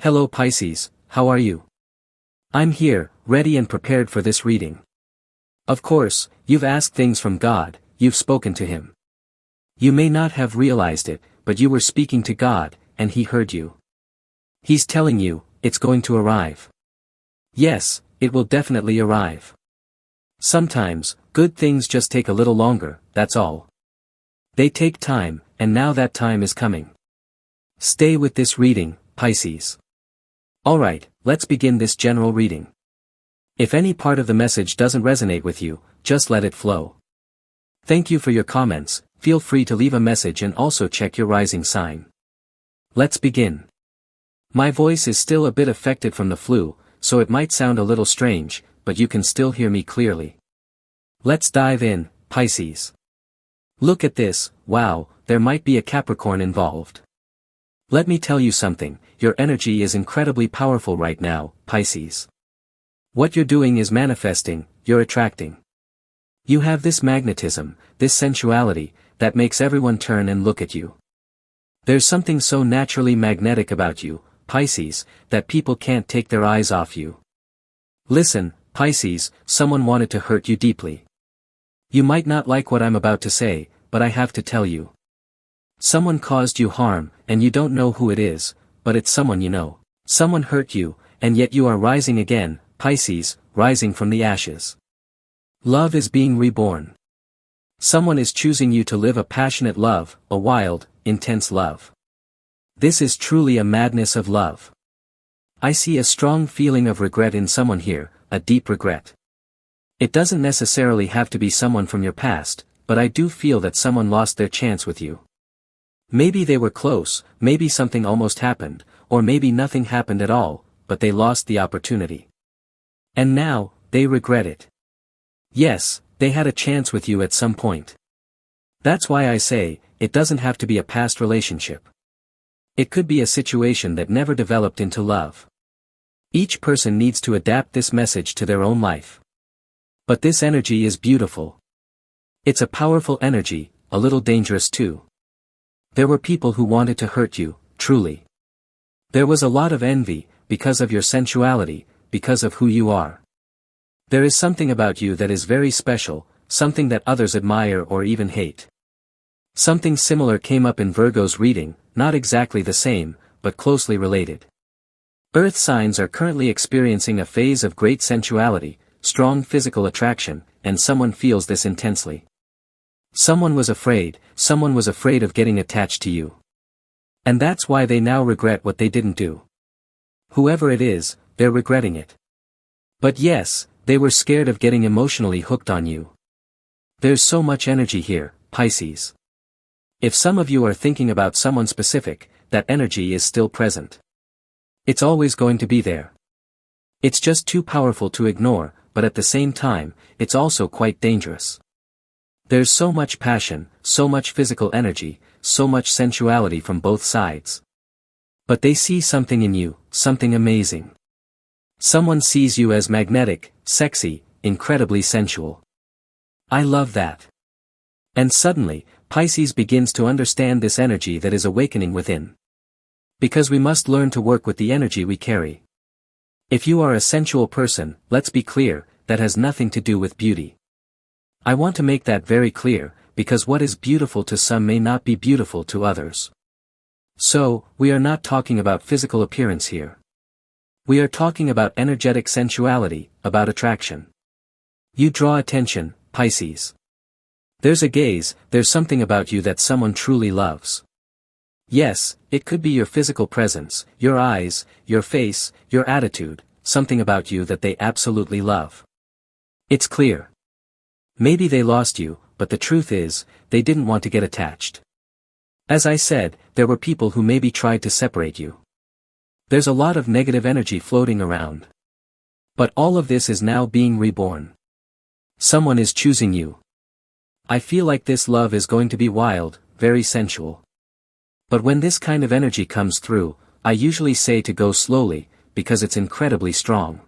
Hello Pisces, how are you? I'm here, ready and prepared for this reading. Of course, you've asked things from God, you've spoken to Him. You may not have realized it, but you were speaking to God, and He heard you. He's telling you, it's going to arrive. Yes, it will definitely arrive. Sometimes, good things just take a little longer, that's all. They take time, and now that time is coming. Stay with this reading, Pisces. Alright, let's begin this general reading. If any part of the message doesn't resonate with you, just let it flow. Thank you for your comments, feel free to leave a message and also check your rising sign. Let's begin. My voice is still a bit affected from the flu, so it might sound a little strange, but you can still hear me clearly. Let's dive in, Pisces. Look at this, wow, there might be a Capricorn involved. Let me tell you something, your energy is incredibly powerful right now, Pisces. What you're doing is manifesting, you're attracting. You have this magnetism, this sensuality, that makes everyone turn and look at you. There's something so naturally magnetic about you, Pisces, that people can't take their eyes off you. Listen, Pisces, someone wanted to hurt you deeply. You might not like what I'm about to say, but I have to tell you. Someone caused you harm, and you don't know who it is, but it's someone you know. Someone hurt you, and yet you are rising again, Pisces, rising from the ashes. Love is being reborn. Someone is choosing you to live a passionate love, a wild, intense love. This is truly a madness of love. I see a strong feeling of regret in someone here, a deep regret. It doesn't necessarily have to be someone from your past, but I do feel that someone lost their chance with you. Maybe they were close, maybe something almost happened, or maybe nothing happened at all, but they lost the opportunity. And now, they regret it. Yes, they had a chance with you at some point. That's why I say, it doesn't have to be a past relationship. It could be a situation that never developed into love. Each person needs to adapt this message to their own life. But this energy is beautiful. It's a powerful energy, a little dangerous too. There were people who wanted to hurt you, truly. There was a lot of envy, because of your sensuality, because of who you are. There is something about you that is very special, something that others admire or even hate. Something similar came up in Virgo's reading, not exactly the same, but closely related. Earth signs are currently experiencing a phase of great sensuality, strong physical attraction, and someone feels this intensely. Someone was afraid of getting attached to you. And that's why they now regret what they didn't do. Whoever it is, they're regretting it. But yes, they were scared of getting emotionally hooked on you. There's so much energy here, Pisces. If some of you are thinking about someone specific, that energy is still present. It's always going to be there. It's just too powerful to ignore, but at the same time, it's also quite dangerous. There's so much passion, so much physical energy, so much sensuality from both sides. But they see something in you, something amazing. Someone sees you as magnetic, sexy, incredibly sensual. I love that. And suddenly, Pisces begins to understand this energy that is awakening within. Because we must learn to work with the energy we carry. If you are a sensual person, let's be clear, that has nothing to do with beauty. I want to make that very clear, because what is beautiful to some may not be beautiful to others. So, we are not talking about physical appearance here. We are talking about energetic sensuality, about attraction. You draw attention, Pisces. There's a gaze, there's something about you that someone truly loves. Yes, it could be your physical presence, your eyes, your face, your attitude, something about you that they absolutely love. It's clear. Maybe they lost you, but the truth is, they didn't want to get attached. As I said, there were people who maybe tried to separate you. There's a lot of negative energy floating around. But all of this is now being reborn. Someone is choosing you. I feel like this love is going to be wild, very sensual. But when this kind of energy comes through, I usually say to go slowly, because it's incredibly strong.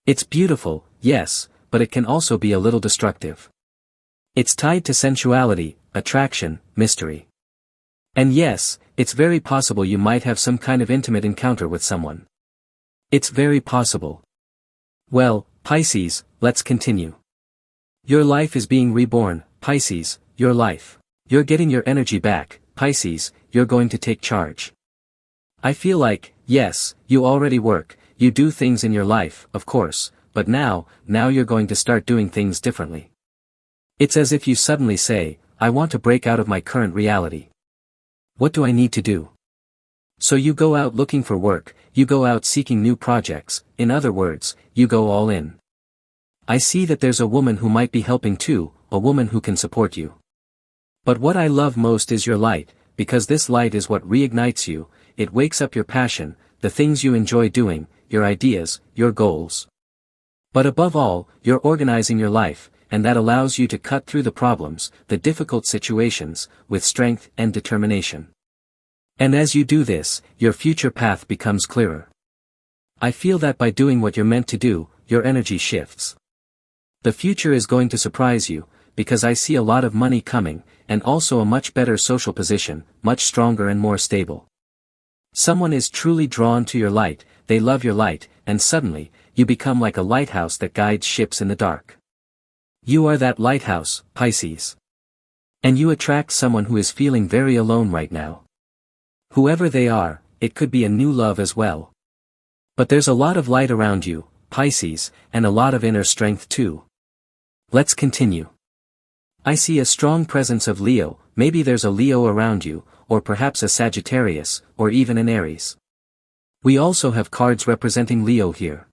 It's beautiful, yes, but it can also be a little destructive. It's tied to sensuality, attraction, mystery. And yes, it's very possible you might have some kind of intimate encounter with someone. It's very possible. Well, Pisces, let's continue. Your life is being reborn, Pisces, your life. You're getting your energy back, Pisces, you're going to take charge. I feel like, yes, you already work, you do things in your life, of course, but now you're going to start doing things differently. It's as if you suddenly say, I want to break out of my current reality. What do I need to do? So you go out looking for work, you go out seeking new projects, in other words, you go all in. I see that there's a woman who might be helping too, a woman who can support you. But what I love most is your light, because this light is what reignites you, it wakes up your passion, the things you enjoy doing, your ideas, your goals. But above all, you're organizing your life, and that allows you to cut through the problems, the difficult situations, with strength and determination. And as you do this, your future path becomes clearer. I feel that by doing what you're meant to do, your energy shifts. The future is going to surprise you, because I see a lot of money coming, and also a much better social position, much stronger and more stable. Someone is truly drawn to your light, they love your light, and suddenly, you become like a lighthouse that guides ships in the dark. You are that lighthouse, Pisces. And you attract someone who is feeling very alone right now. Whoever they are, it could be a new love as well. But there's a lot of light around you, Pisces, and a lot of inner strength too. Let's continue. I see a strong presence of Leo, maybe there's a Leo around you, or perhaps a Sagittarius, or even an Aries. We also have cards representing Leo here.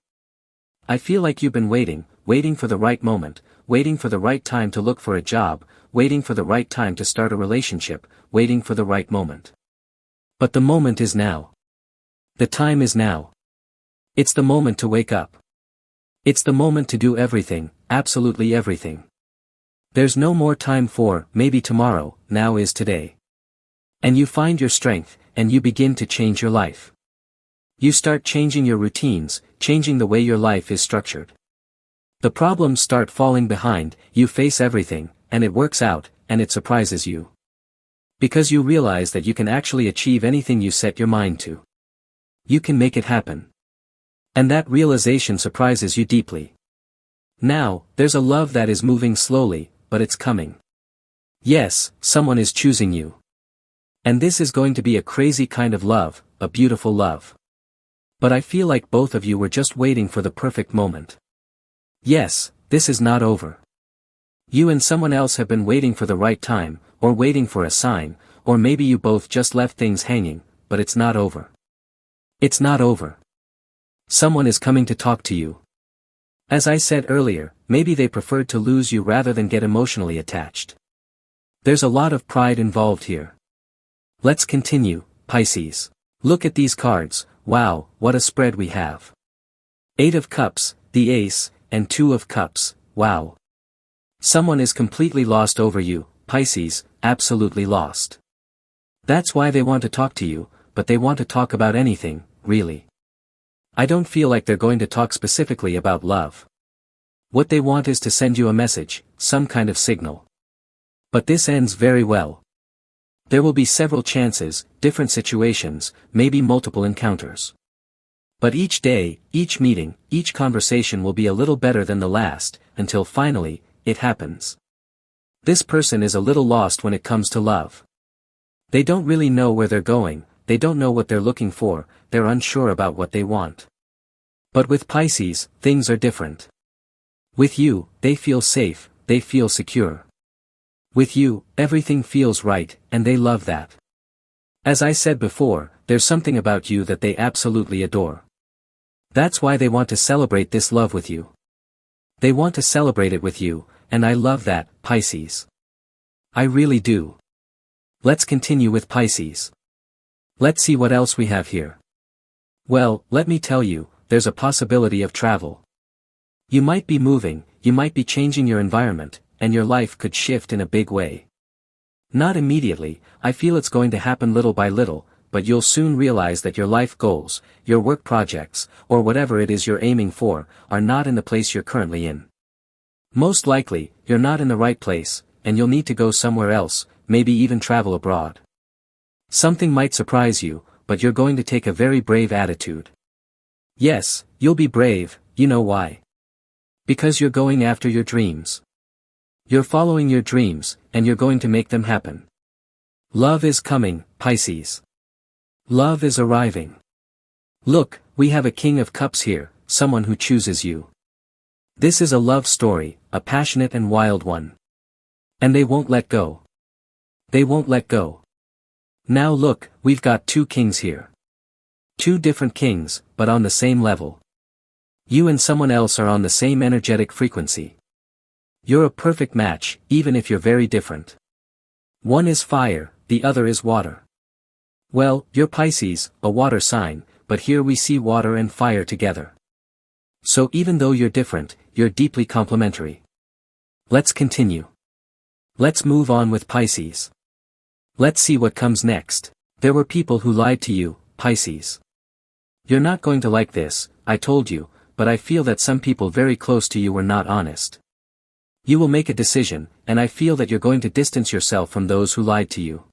I feel like you've been waiting for the right moment, waiting for the right time to look for a job, waiting for the right time to start a relationship, waiting for the right moment. But the moment is now. The time is now. It's the moment to wake up. It's the moment to do everything, absolutely everything. There's no more time for, maybe tomorrow, now is today. And you find your strength, and you begin to change your life. You start changing your routines, changing the way your life is structured. The problems start falling behind, you face everything, and it works out, and it surprises you. Because you realize that you can actually achieve anything you set your mind to. You can make it happen. And that realization surprises you deeply. Now, there's a love that is moving slowly, but it's coming. Yes, someone is choosing you. And this is going to be a crazy kind of love, a beautiful love. But I feel like both of you were just waiting for the perfect moment. Yes, this is not over. You and someone else have been waiting for the right time, or waiting for a sign, or maybe you both just left things hanging, but it's not over. It's not over. Someone is coming to talk to you. As I said earlier, maybe they preferred to lose you rather than get emotionally attached. There's a lot of pride involved here. Let's continue, Pisces. Look at these cards, wow, what a spread we have. 8 of Cups, the Ace, and 2 of Cups, wow. Someone is completely lost over you, Pisces, absolutely lost. That's why they want to talk to you, but they want to talk about anything, really. I don't feel like they're going to talk specifically about love. What they want is to send you a message, some kind of signal. But this ends very well. There will be several chances, different situations, maybe multiple encounters. But each day, each meeting, each conversation will be a little better than the last, until finally, it happens. This person is a little lost when it comes to love. They don't really know where they're going, they don't know what they're looking for, they're unsure about what they want. But with Pisces, things are different. With you, they feel safe, they feel secure. With you, everything feels right, and they love that. As I said before, there's something about you that they absolutely adore. That's why they want to celebrate this love with you. They want to celebrate it with you, and I love that, Pisces. I really do. Let's continue with Pisces. Let's see what else we have here. Well, let me tell you, there's a possibility of travel. You might be moving, you might be changing your environment, and your life could shift in a big way. Not immediately, I feel it's going to happen little by little, but you'll soon realize that your life goals, your work projects, or whatever it is you're aiming for, are not in the place you're currently in. Most likely, you're not in the right place, and you'll need to go somewhere else, maybe even travel abroad. Something might surprise you, but you're going to take a very brave attitude. Yes, you'll be brave, you know why? Because you're going after your dreams. You're following your dreams, and you're going to make them happen. Love is coming, Pisces. Love is arriving. Look, we have a King of Cups here, someone who chooses you. This is a love story, a passionate and wild one. And they won't let go. They won't let go. Now look, we've got two kings here. Two different kings, but on the same level. You and someone else are on the same energetic frequency. You're a perfect match, even if you're very different. One is fire, the other is water. Well, you're Pisces, a water sign, but here we see water and fire together. So even though you're different, you're deeply complementary. Let's continue. Let's move on with Pisces. Let's see what comes next. There were people who lied to you, Pisces. You're not going to like this, I told you, but I feel that some people very close to you were not honest. You will make a decision, and I feel that you're going to distance yourself from those who lied to you.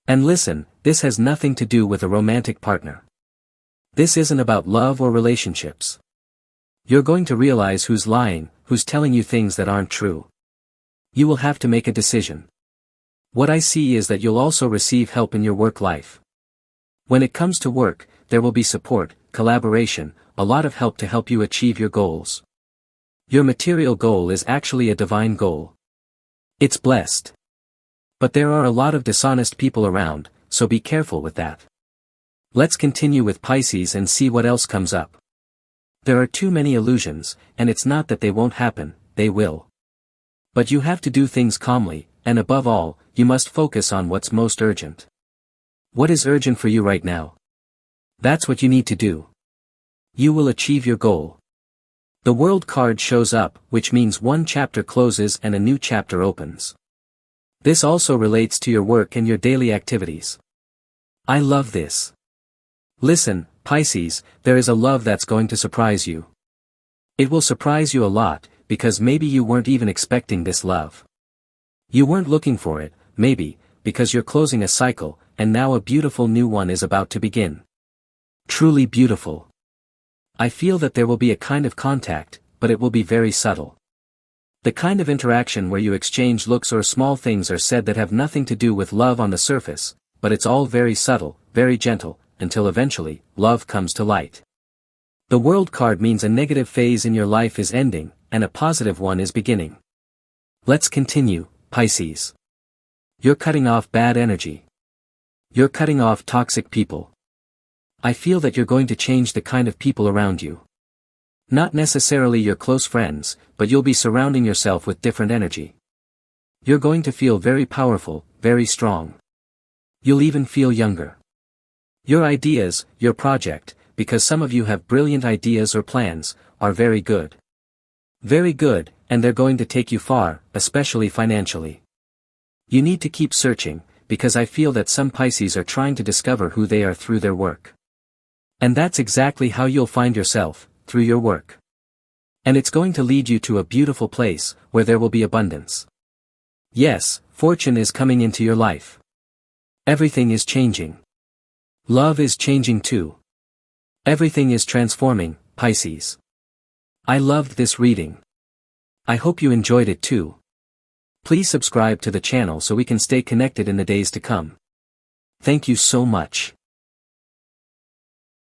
And listen, this has nothing to do with a romantic partner. This isn't about love or relationships. You're going to realize who's lying, who's telling you things that aren't true. You will have to make a decision. What I see is that you'll also receive help in your work life. When it comes to work, there will be support, collaboration, a lot of help to help you achieve your goals. Your material goal is actually a divine goal. It's blessed. But there are a lot of dishonest people around, so be careful with that. Let's continue with Pisces and see what else comes up. There are too many illusions, and it's not that they won't happen, they will. But you have to do things calmly, and above all, you must focus on what's most urgent. What is urgent for you right now? That's what you need to do. You will achieve your goal. The World card shows up, which means one chapter closes and a new chapter opens. This also relates to your work and your daily activities. I love this. Listen, Pisces, there is a love that's going to surprise you. It will surprise you a lot, because maybe you weren't even expecting this love. You weren't looking for it, maybe, because you're closing a cycle, and now a beautiful new one is about to begin. Truly beautiful. I feel that there will be a kind of contact, but it will be very subtle. The kind of interaction where you exchange looks or small things are said that have nothing to do with love on the surface, but it's all very subtle, very gentle, until eventually, love comes to light. The World card means a negative phase in your life is ending, and a positive one is beginning. Let's continue, Pisces. You're cutting off bad energy. You're cutting off toxic people. I feel that you're going to change the kind of people around you. Not necessarily your close friends, but you'll be surrounding yourself with different energy. You're going to feel very powerful, very strong. You'll even feel younger. Your ideas, your project, because some of you have brilliant ideas or plans, are very good. Very good, and they're going to take you far, especially financially. You need to keep searching, because I feel that some Pisces are trying to discover who they are through their work. And that's exactly how you'll find yourself, through your work. And it's going to lead you to a beautiful place, where there will be abundance. Yes, fortune is coming into your life. Everything is changing. Love is changing too. Everything is transforming, Pisces. I loved this reading. I hope you enjoyed it too. Please subscribe to the channel so we can stay connected in the days to come. Thank you so much.